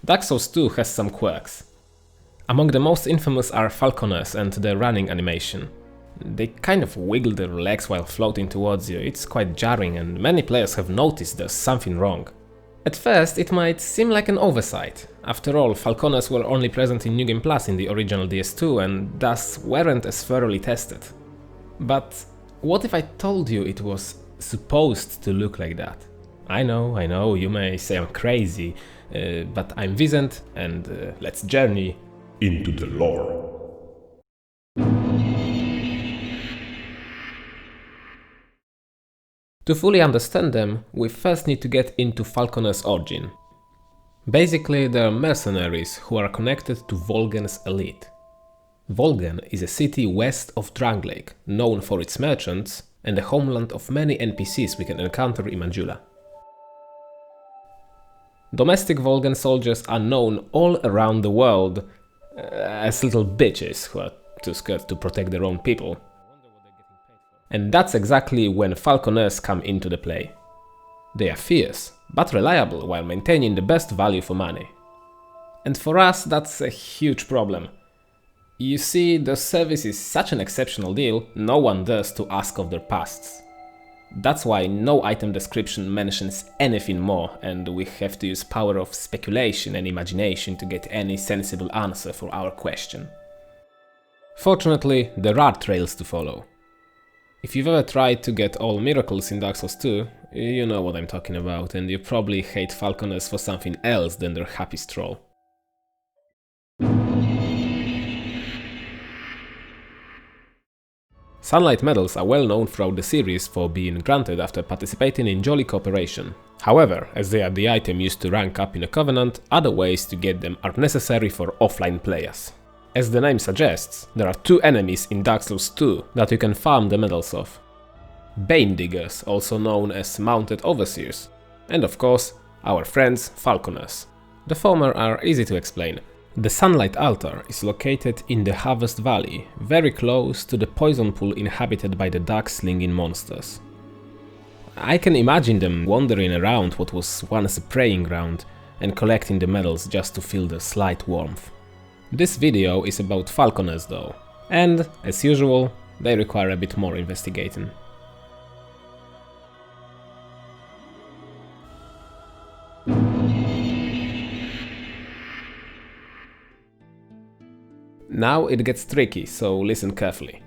Dark Souls 2 has some quirks. Among the most infamous are falconers and the running animation. They kind of wiggle their legs while floating towards you. It's quite jarring and many players have noticed there's something wrong. At first it might seem like an oversight. After all, falconers were only present in New Game Plus in the original DS2 and thus weren't as thoroughly tested. But what if I told you it was supposed to look like that? I know, you may say I'm crazy, but I'm Vicent and let's journey into the lore. To fully understand them, we first need to get into Falconer's origin. Basically, they are mercenaries who are connected to Volgen's elite. Volgen is a city west of Drangleic, known for its merchants, and the homeland of many NPCs we can encounter in Majula. Domestic Volgen soldiers are known all around the world as little bitches who are too scared to protect their own people. And that's exactly when falconers come into the play. They are fierce, but reliable while maintaining the best value for money. And for us that's a huge problem. You see, their service is such an exceptional deal, no one dares to ask of their pasts. That's why no item description mentions anything more, and we have to use power of speculation and imagination to get any sensible answer for our question. Fortunately, there are trails to follow. If you've ever tried to get all miracles in Dark Souls 2, you know what I'm talking about, and you probably hate falconers for something else than their happy stroll. Sunlight medals are well known throughout the series for being granted after participating in Jolly Cooperation. However, as they are the item used to rank up in a Covenant, other ways to get them are necessary for offline players. As the name suggests, there are two enemies in Dark Souls 2 that you can farm the medals of. Bane Diggers, also known as Mounted Overseers, and of course, our friends Falconers. The former are easy to explain. The Sunlight Altar is located in the Harvest Valley, very close to the poison pool inhabited by the dark-slinging monsters. I can imagine them wandering around what was once a praying ground and collecting the medals just to feel the slight warmth. This video is about falconers though, and, as usual, they require a bit more investigating. Now it gets tricky, so listen carefully.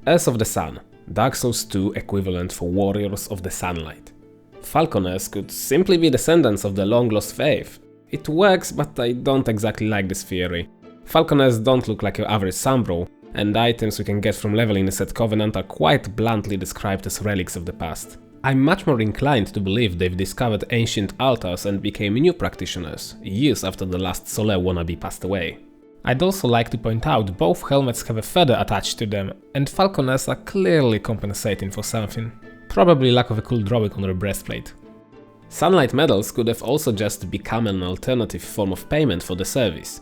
Heirs of the Sun, Dark Souls 2 equivalent for Warriors of the Sunlight. Falconers could simply be descendants of the long-lost faith. It works, but I don't exactly like this theory. Falconers don't look like your average Sunbro, and items we can get from leveling the set Covenant are quite bluntly described as relics of the past. I'm much more inclined to believe they've discovered ancient altars and became new practitioners, years after the last Solaire wannabe passed away. I'd also like to point out both helmets have a feather attached to them, and falconers are clearly compensating for something. Probably lack of a cool drawing on their breastplate. Sunlight medals could have also just become an alternative form of payment for the service.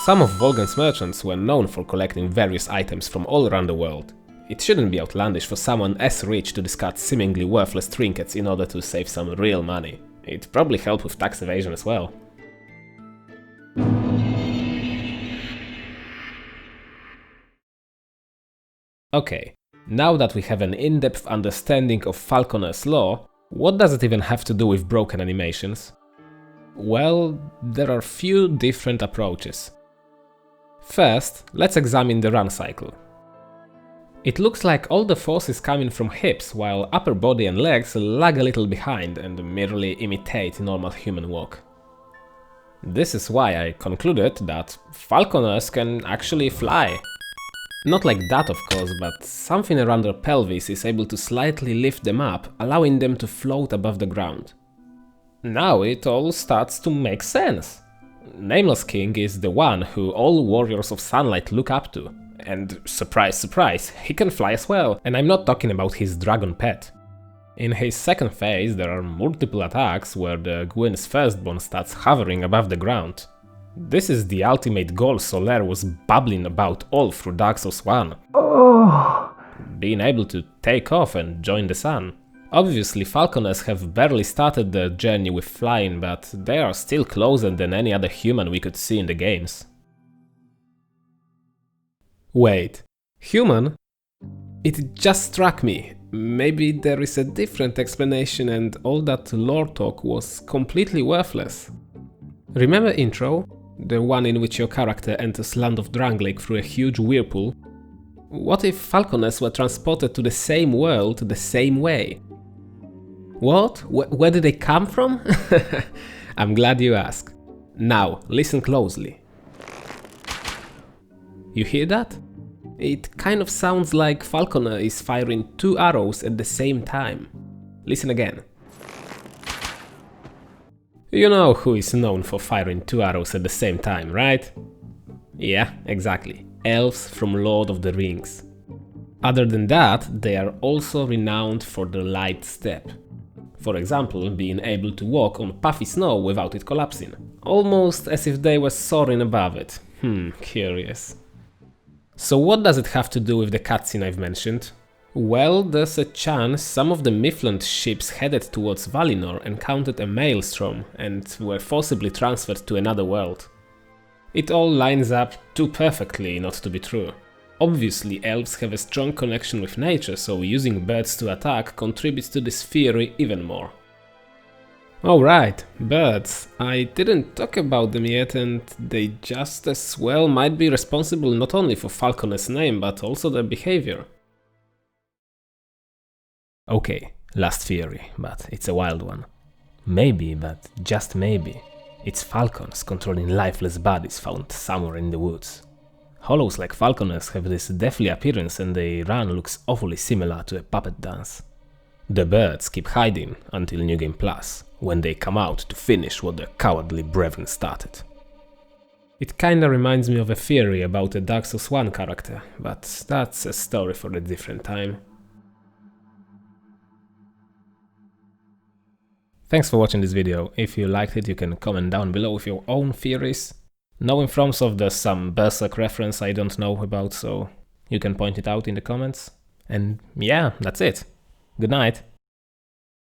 Some of Volgen's merchants were known for collecting various items from all around the world. It shouldn't be outlandish for someone as rich to discard seemingly worthless trinkets in order to save some real money. It'd probably help with tax evasion as well. Okay, now that we have an in-depth understanding of Falconer's lore, what does it even have to do with broken animations? Well, there are few different approaches. First, let's examine the run cycle. It looks like all the force is coming from hips, while upper body and legs lag a little behind and merely imitate normal human walk. This is why I concluded that falconers can actually fly. Not like that of course, but something around their pelvis is able to slightly lift them up, allowing them to float above the ground. Now it all starts to make sense. Nameless King is the one who all Warriors of Sunlight look up to. And surprise surprise, he can fly as well, and I'm not talking about his dragon pet. In his second phase there are multiple attacks where the Gwyn's Firstborn starts hovering above the ground. This is the ultimate goal Solaire was babbling about all through Dark Souls 1. Being able to take off and join the sun. Obviously, falconers have barely started their journey with flying, but they are still closer than any other human we could see in the games. Wait, human? It just struck me. Maybe there is a different explanation and all that lore talk was completely worthless. Remember intro? The one in which your character enters Land of Drangleic through a huge whirlpool? What if falconers were transported to the same world the same way? What? Where did they come from? I'm glad you asked. Now, listen closely. You hear that? It kind of sounds like falconer is firing 2 arrows at the same time. Listen again. You know who is known for firing 2 arrows at the same time, right? Yeah, exactly. Elves from Lord of the Rings. Other than that, they are also renowned for their light step. For example, being able to walk on puffy snow without it collapsing. Almost as if they were soaring above it. Curious. So what does it have to do with the cutscene I've mentioned? Well, there's a chance some of the Mifflin ships headed towards Valinor encountered a maelstrom and were forcibly transferred to another world. It all lines up too perfectly not to be true. Obviously, elves have a strong connection with nature, so using birds to attack contributes to this theory even more. Oh right, birds. I didn't talk about them yet, and they just as well might be responsible not only for falconer's name, but also their behavior. Okay, last theory, but it's a wild one. Maybe, but just maybe, it's falcons controlling lifeless bodies found somewhere in the woods. Hollows like falconers have this deathly appearance and their run looks awfully similar to a puppet dance. The birds keep hiding until New Game Plus, when they come out to finish what their cowardly brethren started. It kinda reminds me of a theory about a Dark Souls 1 character, but that's a story for a different time. Thanks for watching this video. If you liked it, you can comment down below with your own theories. Knowing FromSoft, there's some Berserk reference I don't know about, so you can point it out in the comments. And yeah, that's it. Good night.